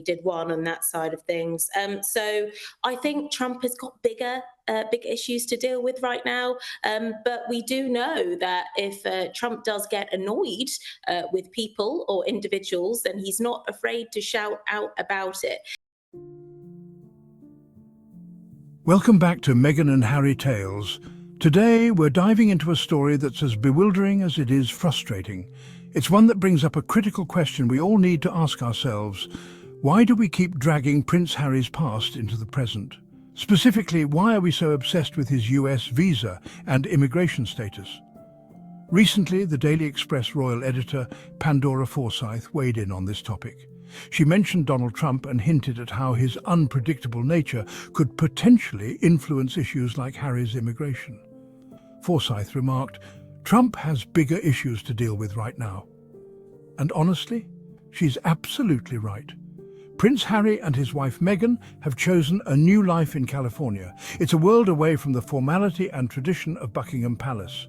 did one on that side of things. So I think Trump has got bigger issues to deal with right now. But we do know that if Trump does get annoyed with people or individuals, then he's not afraid to shout out about it. Welcome back to Meghan and Harry Tales. Today we're diving into a story that's as bewildering as it is frustrating. It's one that brings up a critical question we all need to ask ourselves. Why do we keep dragging Prince Harry's past into the present? Specifically, why are we so obsessed with his US visa and immigration status? Recently, the Daily Express royal editor, Pandora Forsyth, weighed in on this topic. She mentioned Donald Trump and hinted at how his unpredictable nature could potentially influence issues like Harry's immigration. Forsyth remarked, "Trump has bigger issues to deal with right now." And honestly, she's absolutely right. Prince Harry and his wife Meghan have chosen a new life in California. It's a world away from the formality and tradition of Buckingham Palace.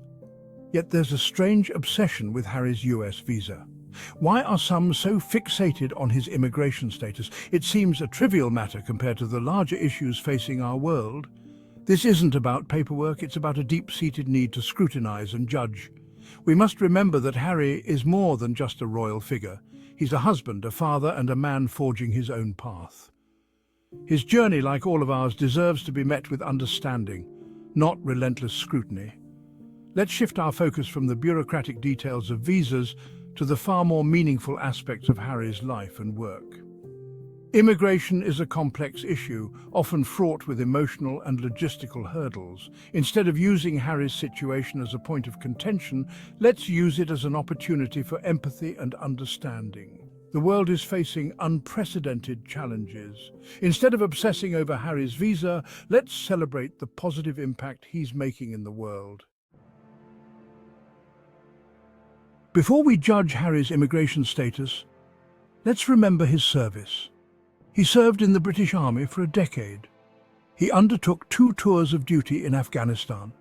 Yet there's a strange obsession with Harry's US visa. Why are some so fixated on his immigration status? It seems a trivial matter compared to the larger issues facing our world. This isn't about paperwork, it's about a deep-seated need to scrutinize and judge. We must remember that Harry is more than just a royal figure. He's a husband, a father, and a man forging his own path. His journey, like all of ours, deserves to be met with understanding, not relentless scrutiny. Let's shift our focus from the bureaucratic details of visas to the far more meaningful aspects of Harry's life and work. Immigration is a complex issue, often fraught with emotional and logistical hurdles. Instead of using Harry's situation as a point of contention, let's use it as an opportunity for empathy and understanding. The world is facing unprecedented challenges. Instead of obsessing over Harry's visa, let's celebrate the positive impact he's making in the world. Before we judge Harry's immigration status, let's remember his service. He served in the British Army for a decade. He undertook 2 tours of duty in Afghanistan.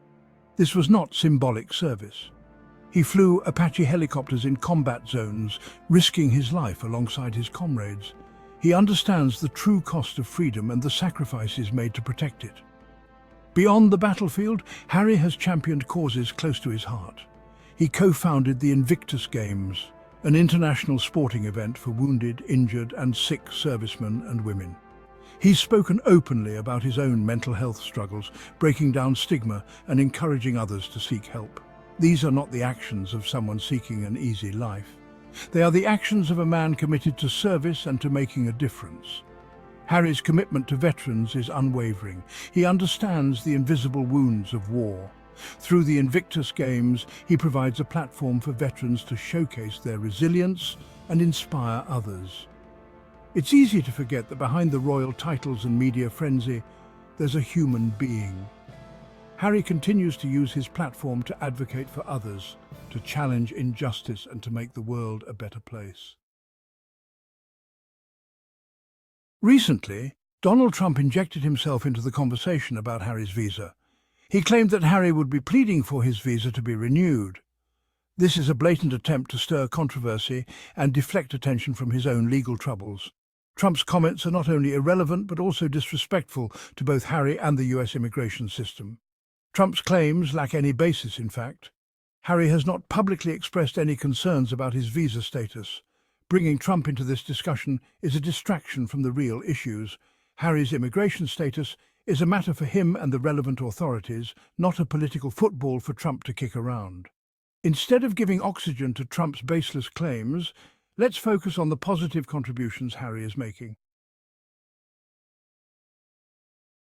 This was not symbolic service. He flew Apache helicopters in combat zones, risking his life alongside his comrades. He understands the true cost of freedom and the sacrifices made to protect it. Beyond the battlefield, Harry has championed causes close to his heart. He co-founded the Invictus Games, an international sporting event for wounded, injured, and sick servicemen and women. He's spoken openly about his own mental health struggles, breaking down stigma and encouraging others to seek help. These are not the actions of someone seeking an easy life. They are the actions of a man committed to service and to making a difference. Harry's commitment to veterans is unwavering. He understands the invisible wounds of war. Through the Invictus Games, he provides a platform for veterans to showcase their resilience and inspire others. It's easy to forget that behind the royal titles and media frenzy, there's a human being. Harry continues to use his platform to advocate for others, to challenge injustice and to make the world a better place. Recently, Donald Trump injected himself into the conversation about Harry's visa. He claimed that Harry would be pleading for his visa to be renewed. This is a blatant attempt to stir controversy and deflect attention from his own legal troubles. Trump's comments are not only irrelevant but also disrespectful to both Harry and the US immigration system. Trump's claims lack any basis, in fact. Harry has not publicly expressed any concerns about his visa status. Bringing Trump into this discussion is a distraction from the real issues. Harry's immigration status is a matter for him and the relevant authorities, not a political football for Trump to kick around. Instead of giving oxygen to Trump's baseless claims, let's focus on the positive contributions Harry is making.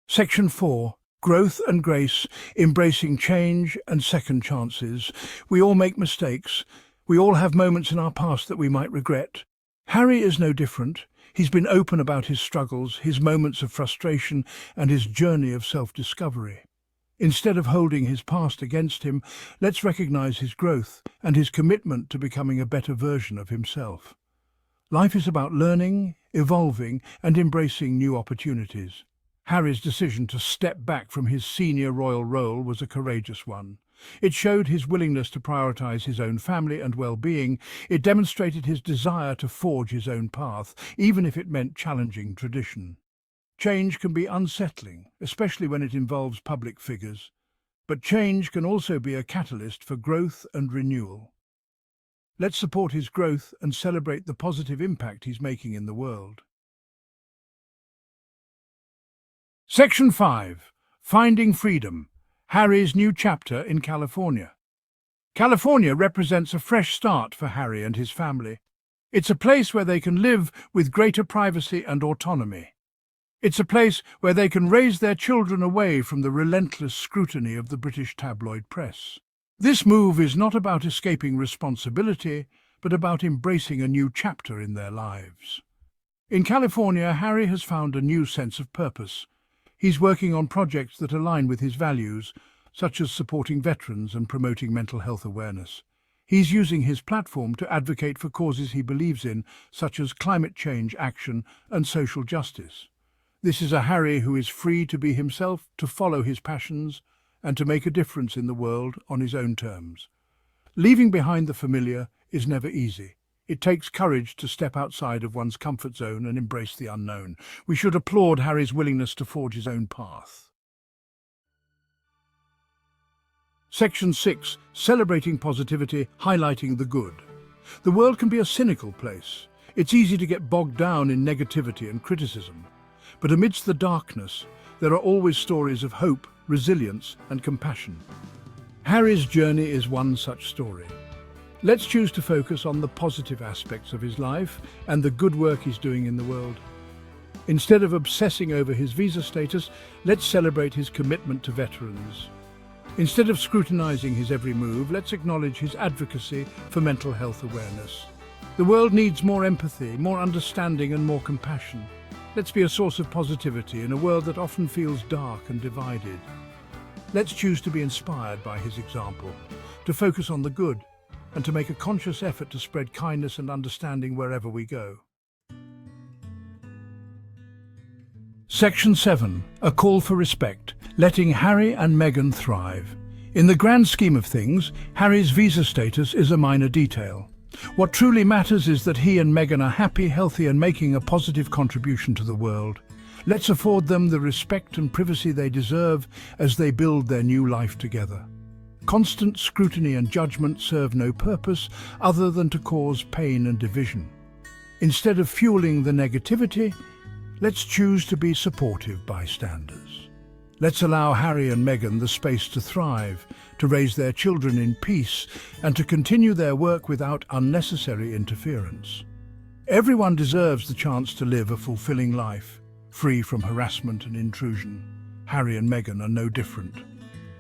Section 4. Growth and grace, embracing change and second chances. We all make mistakes. We all have moments in our past that we might regret. Harry is no different. He's been open about his struggles, his moments of frustration, and his journey of self-discovery. Instead of holding his past against him, let's recognize his growth and his commitment to becoming a better version of himself. Life is about learning, evolving, and embracing new opportunities. Harry's decision to step back from his senior royal role was a courageous one. It showed his willingness to prioritize his own family and well-being. It demonstrated his desire to forge his own path, even if it meant challenging tradition. Change can be unsettling, especially when it involves public figures, but change can also be a catalyst for growth and renewal. Let's support his growth and celebrate the positive impact he's making in the world. Section 5. Finding Freedom. Harry's new chapter in California. California represents a fresh start for Harry and his family. It's a place where they can live with greater privacy and autonomy. It's a place where they can raise their children away from the relentless scrutiny of the British tabloid press. This move is not about escaping responsibility, but about embracing a new chapter in their lives. In California, Harry has found a new sense of purpose. He's working on projects that align with his values, such as supporting veterans and promoting mental health awareness. He's using his platform to advocate for causes he believes in, such as climate change action and social justice. This is a Harry who is free to be himself, to follow his passions, and to make a difference in the world on his own terms. Leaving behind the familiar is never easy. It takes courage to step outside of one's comfort zone and embrace the unknown. We should applaud Harry's willingness to forge his own path. Section 6. Celebrating positivity, highlighting the good. The world can be a cynical place. It's easy to get bogged down in negativity and criticism. But amidst the darkness, there are always stories of hope, resilience, and compassion. Harry's journey is one such story. Let's choose to focus on the positive aspects of his life and the good work he's doing in the world. Instead of obsessing over his visa status, let's celebrate his commitment to veterans. Instead of scrutinizing his every move, let's acknowledge his advocacy for mental health awareness. The world needs more empathy, more understanding, and more compassion. Let's be a source of positivity in a world that often feels dark and divided. Let's choose to be inspired by his example, to focus on the good, and to make a conscious effort to spread kindness and understanding wherever we go. Section 7. A call for respect, letting Harry and Meghan thrive. In the grand scheme of things, Harry's visa status is a minor detail. What truly matters is that he and Meghan are happy, healthy, and making a positive contribution to the world. Let's afford them the respect and privacy they deserve as they build their new life together. Constant scrutiny and judgment serve no purpose other than to cause pain and division. Instead of fueling the negativity, let's choose to be supportive bystanders. Let's allow Harry and Meghan the space to thrive, to raise their children in peace, and to continue their work without unnecessary interference. Everyone deserves the chance to live a fulfilling life, free from harassment and intrusion. Harry and Meghan are no different.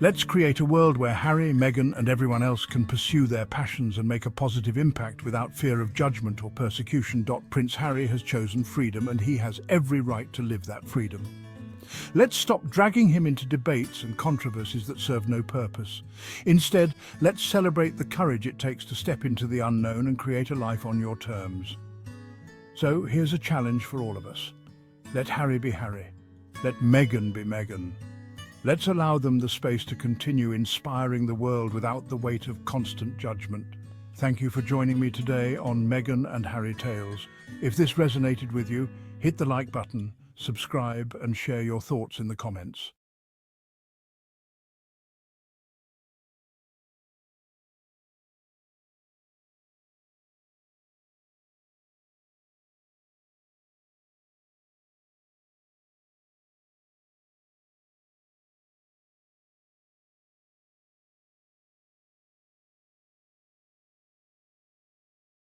Let's create a world where Harry, Meghan, and everyone else can pursue their passions and make a positive impact without fear of judgment or persecution. Prince Harry has chosen freedom, and he has every right to live that freedom. Let's stop dragging him into debates and controversies that serve no purpose. Instead, let's celebrate the courage it takes to step into the unknown and create a life on your terms. So here's a challenge for all of us. Let Harry be Harry. Let Meghan be Meghan. Let's allow them the space to continue inspiring the world without the weight of constant judgment. Thank you for joining me today on Meghan and Harry Tales. If this resonated with you, hit the like button, subscribe, and share your thoughts in the comments.